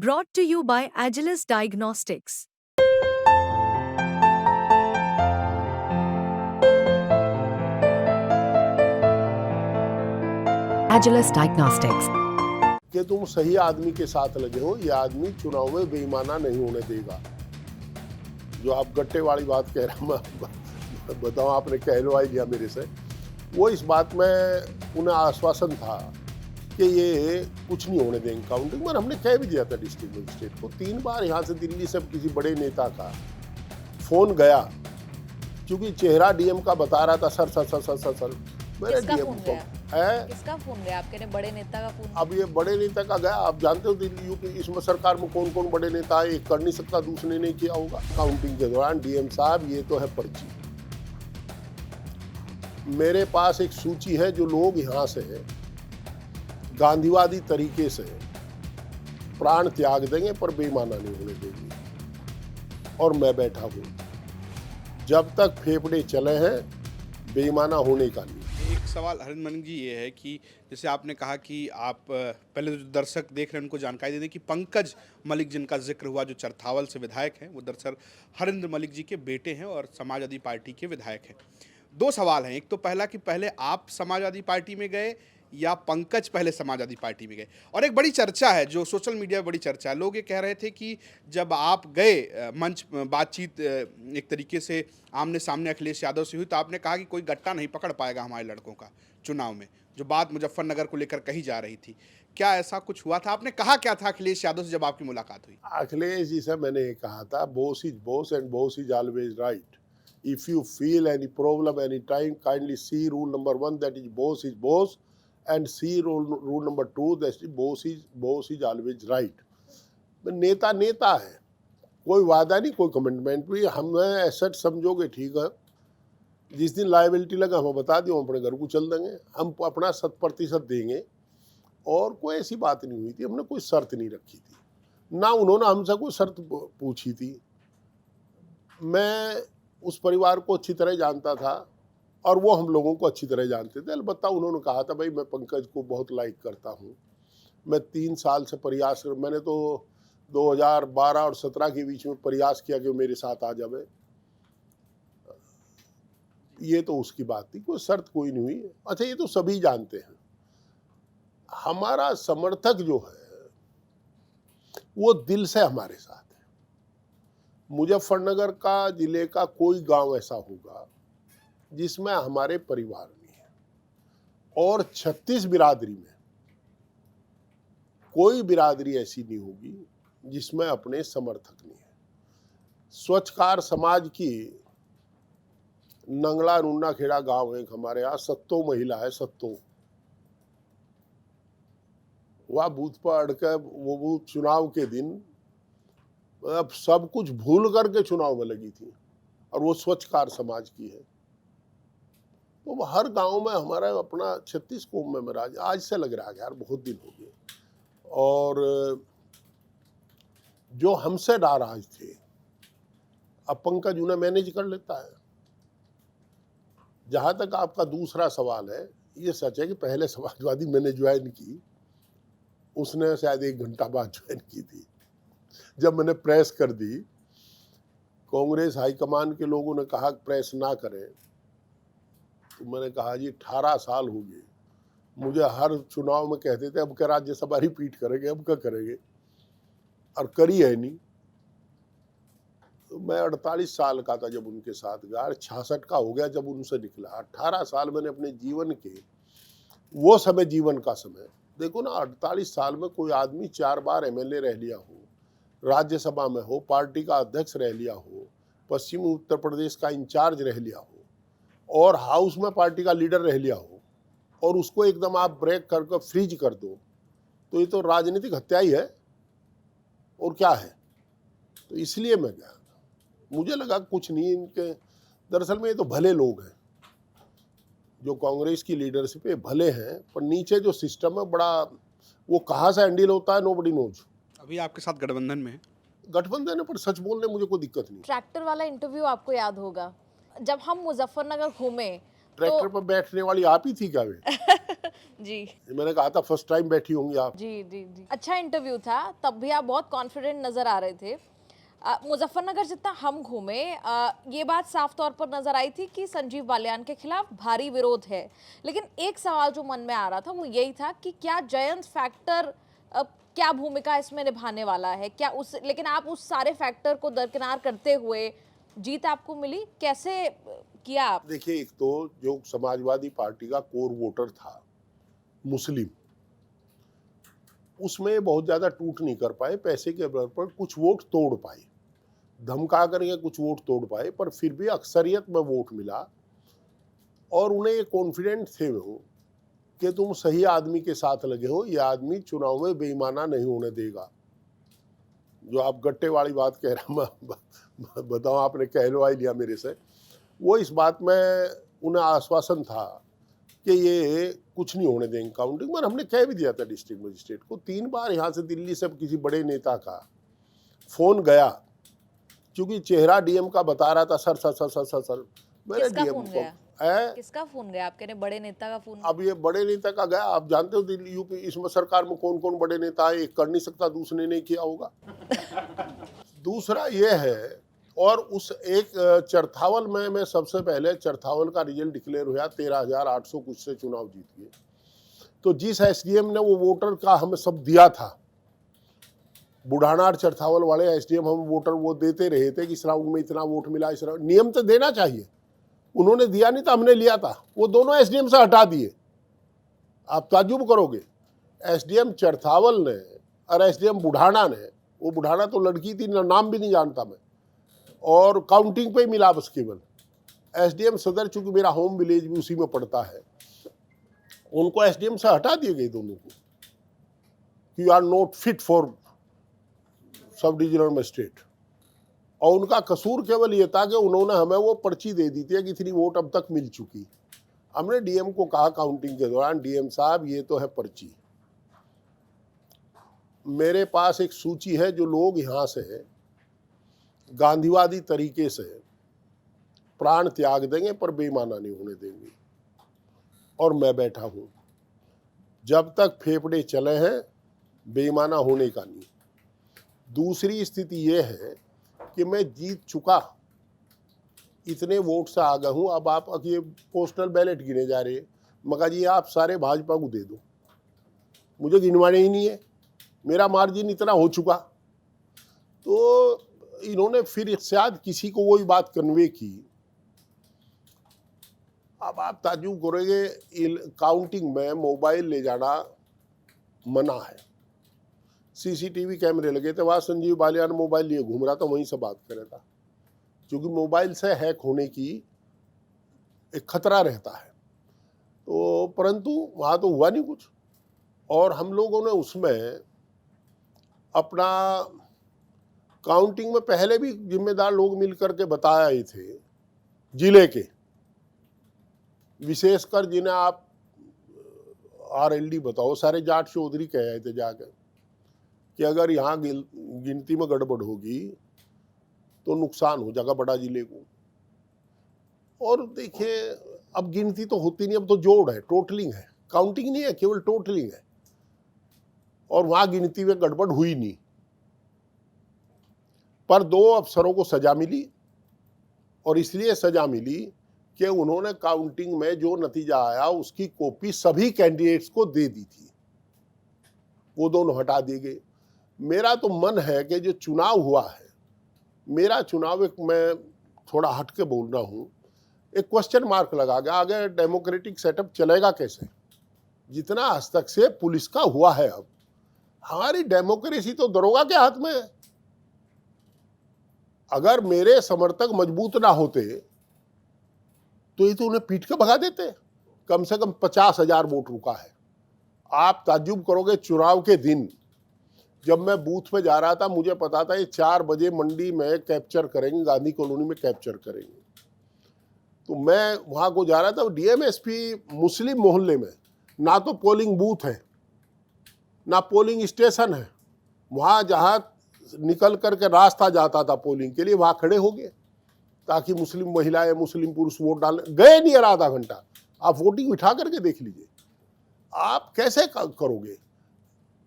Brought to you by Agilus Diagnostics. Agilus Diagnostics. कि तुम सही आदमी के साथ लगे हो, ये आदमी चुनाव में बेईमाना नहीं होने देगा। जो आप गट्टे वाली बात कह रहे हैं, बताओ आपने कहलवाई लिया मेरे से। वो इस बात में उन्हें आश्वासन था कि ये कुछ नहीं होने देंगे काउंटिंग, पर हमने कह भी दिया था डिस्ट्रिक्ट मजिस्ट्रेट को। 3 बार यहाँ से दिल्ली से किसी बड़े नेता का फोन गया, क्योंकि चेहरा डीएम का बता रहा था sir sir sir sir sir sir. मेरे डीएम को किसका फोन गया? आपके ने बड़े नेता का फोन? अब ये बड़े नेता का गया, आप जानते हो दिल्ली यूपी इसमें सरकार में कौन कौन बड़े नेता है, एक कर नहीं सकता दूसरे ने नहीं किया होगा। काउंटिंग के दौरान डीएम साहब ये तो है पर्ची, मेरे पास एक सूची है जो लोग यहाँ से गांधीवादी तरीके से प्राण त्याग देंगे पर बेईमाना नहीं होने देंगे। और मैं बैठा हूँ, जब तक फेफड़े चले हैं बेईमाना होने का नहीं। एक सवाल हरिंद्र मलिक जी ये है कि जैसे आपने कहा कि आप पहले जो दर्शक देख रहे हैं उनको जानकारी दे दें कि पंकज मलिक जिनका जिक्र हुआ, जो चरथावल से विधायक हैं, वो दरअसल हरिंद्र मलिक जी के बेटे हैं और समाजवादी पार्टी के विधायक हैं। 2 सवाल हैं, एक तो पहला कि पहले आप समाजवादी पार्टी में गए या पंकज पहले समाजवादी पार्टी में गए। और एक बड़ी चर्चा है जो सोशल मीडिया में बड़ी चर्चा है, लोग ये कह रहे थे कि जब आप गए मंच बातचीत एक तरीके से आमने सामने अखिलेश यादव से हुई, तो आपने कहा कि कोई गट्टा नहीं पकड़ पाएगा हमारे लड़कों का चुनाव में, जो बात मुजफ्फरनगर को लेकर कही जा रही थी। क्या ऐसा कुछ हुआ था? आपने कहा क्या था अखिलेश यादव से जब आपकी मुलाकात हुई? अखिलेश जी से मैंने ये कहा था, boss is boss and boss is always right. If you feel any problem any time, kindly see rule number 1 that is boss and see rule number 2 that boss is always right. नेता नेता है, कोई वादा नहीं, कोई commitment भी। हमें asset समझोगे ठीक है, जिस दिन लायबिलिटी लगा हमें बता दियो, हम अपने घर को चल देंगे, हम अपना 100% देंगे। और कोई ऐसी बात नहीं हुई थी, हमने कोई शर्त नहीं रखी थी, ना उन्होंने हमसे कोई शर्त पूछी थी। मैं उस परिवार को अच्छी तरह जानता था और वो हम लोगों को अच्छी तरह जानते थे। अलबत्ता उन्होंने कहा था भाई मैं पंकज को बहुत लाइक करता हूँ, मैं 3 साल से प्रयास कर, मैंने तो 2012 और 17 के बीच में प्रयास किया कि मेरे साथ आ जावे। ये तो उसकी बात थी, कोई शर्त कोई नहीं हुई। अच्छा, ये तो सभी जानते हैं, हमारा समर्थक जो है वो दिल से हमारे साथ है। मुजफ्फरनगर का जिले का कोई गांव ऐसा होगा जिसमें हमारे परिवार नहीं है, और 36 बिरादरी में कोई बिरादरी ऐसी नहीं होगी जिसमें अपने समर्थक नहीं है। स्वच्छकार समाज की नंगला नुन्ना खेड़ा गांव है हमारे यहाँ, सत्तो महिला है, सत्तो। वह बूथ पर अड़के, वो बूथ चुनाव के दिन अब सब कुछ भूल करके चुनाव में लगी थी, और वो स्वच्छकार समाज की है। तो हर गांव में हमारा अपना 36 कौम में राज आज से लग रहा है यार, बहुत दिन हो गए। और जो हमसे नाराज थे, अब पंकज उन्हें मैनेज कर लेता है। जहां तक आपका दूसरा सवाल है, ये सच है कि पहले समाजवादी मैंने ज्वाइन की, उसने शायद 1 घंटा बाद ज्वाइन की थी। जब मैंने प्रेस कर दी, कांग्रेस हाईकमान के लोगों ने कहा प्रेस ना करें, तो मैंने कहा जी 18 साल हो गए, मुझे हर चुनाव में कहते थे अब क्या राज्यसभा रिपीट करेंगे, अब क्या करेंगे, और करी है नहीं। तो मैं 48 साल का था जब उनके साथ गया, 66 का हो गया जब उनसे निकला। 18 साल मैंने अपने जीवन के, वो समय जीवन का समय देखो ना, 48 साल में कोई आदमी 4 बार एमएलए रह लिया हो, राज्यसभा में हो, पार्टी का अध्यक्ष रह लिया हो, पश्चिमी उत्तर प्रदेश का इंचार्ज रह लिया हो, और हाउस में पार्टी का लीडर रह लिया हो, और उसको एकदम आप ब्रेक करके फ्रीज कर दो, तो ये तो राजनीतिक हत्या ही है, और क्या है। तो इसलिए मैं गया, मुझे लगा कुछ नहीं इनके, दरअसल में ये तो भले लोग हैं, जो कांग्रेस की लीडरशिप पे भले हैं, पर नीचे जो सिस्टम है बड़ा, वो कहाँ से हैंडल होता है नोबडी नोज। अभी आपके साथ गठबंधन में है? गठबंधन है, पर सच बोलने मुझे कोई दिक्कत नहीं। ट्रैक्टर वाला इंटरव्यू आपको याद होगा, जब हम मुजफ्फरनगर घूमे ट्रैक्टर पर बैठने वाली आप ही थी क्या वे? जी मैंने कहा था फर्स्ट टाइम बैठी होंगी आप। जी जी जी अच्छा इंटरव्यू था, तब भी आप बहुत कॉन्फिडेंट नजर आ रहे थे। मुजफ्फरनगर जितना हम घूमे, ये बात साफ तौर पर नजर आई थी कि संजीव बालियान के खिलाफ भारी विरोध है। लेकिन एक सवाल जो मन में आ रहा था वो यही था कि क्या जयंत फैक्टर क्या भूमिका इसमें निभाने वाला है, क्या उस, लेकिन आप उस सारे फैक्टर को दरकिनार करते हुए जीत आपको मिली, कैसे किया आप? देखिए, एक तो जो समाजवादी पार्टी का कोर वोटर था मुस्लिम, उसमें बहुत ज्यादा टूट नहीं कर पाए, पैसे के बल पर कुछ वोट तोड़ पाए, धमका करके कुछ वोट तोड़ पाए, पर फिर भी अक्सरियत में वोट मिला और उन्हें ये कॉन्फिडेंट थे वो कि तुम सही आदमी के साथ लगे हो, ये आदमी चुनाव में बेईमाना नहीं होने देगा। जो आप गट्टे वाली बात कह रहे, मैं बताऊं, आपने कहलवा ही लिया मेरे से। वो इस बात में उन्हें आश्वासन था कि ये कुछ नहीं होने देंगे काउंटिंग। पर हमने कह भी दिया था डिस्ट्रिक्ट मजिस्ट्रेट को, 3 बार यहाँ से दिल्ली से किसी बड़े नेता का फोन गया, क्योंकि चेहरा डीएम का बता रहा था sir sir sir sir sir sir. मैंने किसका डीएम फोन को गया? किसका फोन गया? आपके ने बड़े नेता का फोन? अब ये बड़े नेता का गया, आप जानते हो दिल्ली यूपी इसमें सरकार में कौन कौन बड़े नेता है, एक कर नहीं सकता दूसरे ने नहीं किया होगा। दूसरा ये है, और उस एक चरथावल में मैं सबसे पहले चरथावल का रिजल्ट डिक्लेयर हुआ, 13,800 कुछ से चुनाव जीत गए। तो जिस एसडीएम ने वो वोटर का हमें सब दिया था, बुढ़ाना और चरथावल वाले एसडीएम हम वोटर वो देते रहे थे कि इस राउंड में इतना वोट मिला, इस राउंड नियम तो देना चाहिए, उन्होंने दिया नहीं तो हमने लिया था, वो दोनों एसडीएम से हटा दिए। आप ताज्जुब करोगे, एसडीएम चरथावल ने और एसडीएम बुढ़ाना ने, वो बुढ़ाना तो लड़की थी, नाम भी नहीं जानता मैं, और काउंटिंग पे मिला बस केवल। एसडीएम सदर, चूंकि मेरा होम विलेज भी उसी में पड़ता है, उनको एसडीएम से हटा दिए गए दोनों को, you are not fit for sub divisional magistrate. और उनका कसूर केवल ये था कि उन्होंने हमें वो पर्ची दे दी थी कि इतनी वोट अब तक मिल चुकी। हमने डीएम को कहा काउंटिंग के दौरान, डीएम साहब ये तो है पर्ची, मेरे पास एक सूची है जो लोग यहाँ से गांधीवादी तरीके से प्राण त्याग देंगे पर बेईमाना नहीं होने देंगे, और मैं बैठा हूं, जब तक फेफड़े चले हैं बेईमाना होने का नहीं। दूसरी स्थिति यह है कि मैं जीत चुका, इतने वोट से आ गया हूं, अब आप ये पोस्टल बैलेट गिने जा रहे हैं, मगर जी आप सारे भाजपा को दे दो, मुझे गिनवाने ही नहीं है, मेरा मार्जिन इतना हो चुका। तो इन्होंने फिर शायद किसी को वही बात कन्वे की। अब आप ताज्जुब करोगे, काउंटिंग में मोबाइल ले जाना मना है, सीसीटीवी कैमरे लगे थे, वहाँ संजीव बालियान मोबाइल लिए घूम रहा था, वहीं से बात कर रहा था, क्योंकि मोबाइल से हैक होने की एक खतरा रहता है। तो परंतु वहाँ तो हुआ नहीं कुछ, और हम लोगों ने उसमें अपना काउंटिंग में पहले भी जिम्मेदार लोग मिलकर के बताए थे, जिले के विशेषकर जिन्हें आप आरएलडी बताओ, सारे जाट चौधरी कह आए थे जाकर कि अगर यहाँ गिनती में गड़बड़ होगी तो नुकसान हो जाएगा बड़ा जिले को। और देखिए, अब गिनती तो होती नहीं, अब तो जोड़ है, टोटलिंग है, काउंटिंग नहीं है, केवल टोटलिंग है, और वहां गिनती में गड़बड़ हुई नहीं। पर 2 अफसरों को सजा मिली, और इसलिए सजा मिली कि उन्होंने काउंटिंग में जो नतीजा आया उसकी कॉपी सभी कैंडिडेट्स को दे दी थी, वो दोनों हटा दिए गए। मेरा तो मन है कि जो चुनाव हुआ है, मेरा चुनाव, एक मैं थोड़ा हट के बोल रहा हूँ, एक क्वेश्चन मार्क लगा गया, आगे डेमोक्रेटिक सेटअप चलेगा कैसे, जितना हस्तक्षेप पुलिस का हुआ है। अब हमारी डेमोक्रेसी तो दरोगा के हाथ में है। अगर मेरे समर्थक मजबूत ना होते तो ये तो उन्हें पीट के भगा देते। कम से कम 50,000 वोट रुका है। आप ताज्जुब करोगे, चुनाव के दिन जब मैं बूथ पे जा रहा था, मुझे पता था ये 4 बजे मंडी में कैप्चर करेंगे, गांधी कॉलोनी में कैप्चर करेंगे। तो मैं वहां को जा रहा था, डीएमएसपी मुस्लिम मोहल्ले में ना तो पोलिंग बूथ है ना पोलिंग स्टेशन है, वहां जहां निकल करके रास्ता जाता था पोलिंग के लिए, वहां खड़े हो गए। ताकि मुस्लिम महिलाएं मुस्लिम पुरुष वोट डालने गए नहीं यार आधा घंटा। आप वोटिंग उठा करके देख लीजिए, आप कैसे करोगे?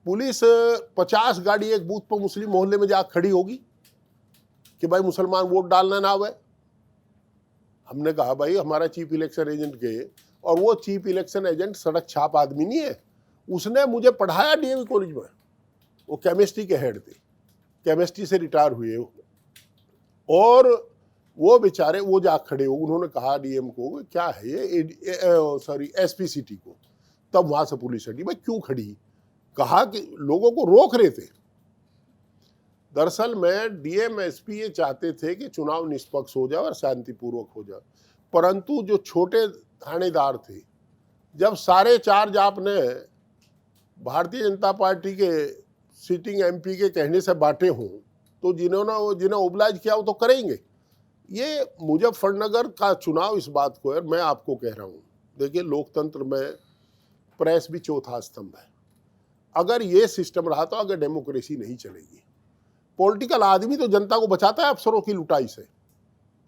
पुलिस 50 गाड़ी एक बूथ पर मुस्लिम मोहल्ले में जा खड़ी होगी कि भाई मुसलमान वोट डालना ना आवे। हमने कहा भाई हमारा चीफ इलेक्शन एजेंट गए, और वो चीफ इलेक्शन एजेंट सड़क छाप आदमी नहीं है, उसने मुझे पढ़ाया डीएवी कॉलेज में, वो केमिस्ट्री के हेड थे, केमिस्ट्री से रिटायर हुए हो, और वो बेचारे वो जा खड़े हो, उन्होंने कहा डीएम को क्या है ये सॉरी एसपीसीटी को, तब वहां से पुलिस हटी। भाई क्यों खड़ी? कहा कि लोगों को रोक रहे थे। दरअसल में डीएम एसपी ये चाहते थे कि चुनाव निष्पक्ष हो जाए और शांतिपूर्वक हो जाए, परंतु जो छोटे थानेदार थे, जब सारे चार्ज आपने भारतीय जनता पार्टी के सिटिंग एमपी के कहने से बांटे हों, तो जिन्हें ओबलाइज किया वो तो करेंगे। ये मुजफ्फरनगर का चुनाव इस बात को है, मैं आपको कह रहा हूँ, देखिए लोकतंत्र में प्रेस भी चौथा स्तंभ है। अगर ये सिस्टम रहा तो अगर डेमोक्रेसी नहीं चलेगी। पॉलिटिकल आदमी तो जनता को बचाता है अफसरों की लुटाई से,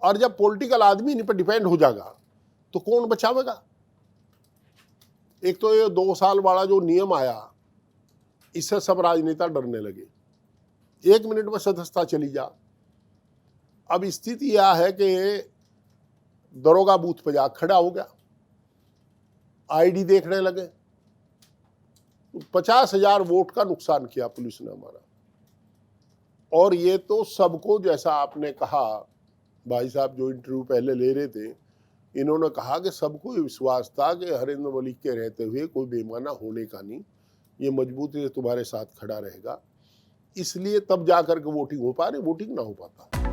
और जब पॉलिटिकल आदमी इन पर डिपेंड हो जाएगा तो कौन बचावेगा? एक तो ये 2 साल वाला जो नियम आया, इससे सब राजनेता डरने लगे, 1 मिनट में सदस्यता चली जा। अब स्थिति यह है कि दरोगा बूथ पर जा खड़ा हो गया, आईडी देखने लगे, 50,000 वोट का नुकसान किया पुलिस ने हमारा। और ये तो सबको, जैसा आपने कहा भाई साहब जो इंटरव्यू पहले ले रहे थे, इन्होंने कहा कि सबको ये विश्वास था कि हरिंद्र मलिक के रहते हुए कोई बेईमाना होने का नहीं, ये मजबूती से तुम्हारे साथ खड़ा रहेगा, इसलिए तब जाकर के वोटिंग हो पा रही, वोटिंग ना हो पाता।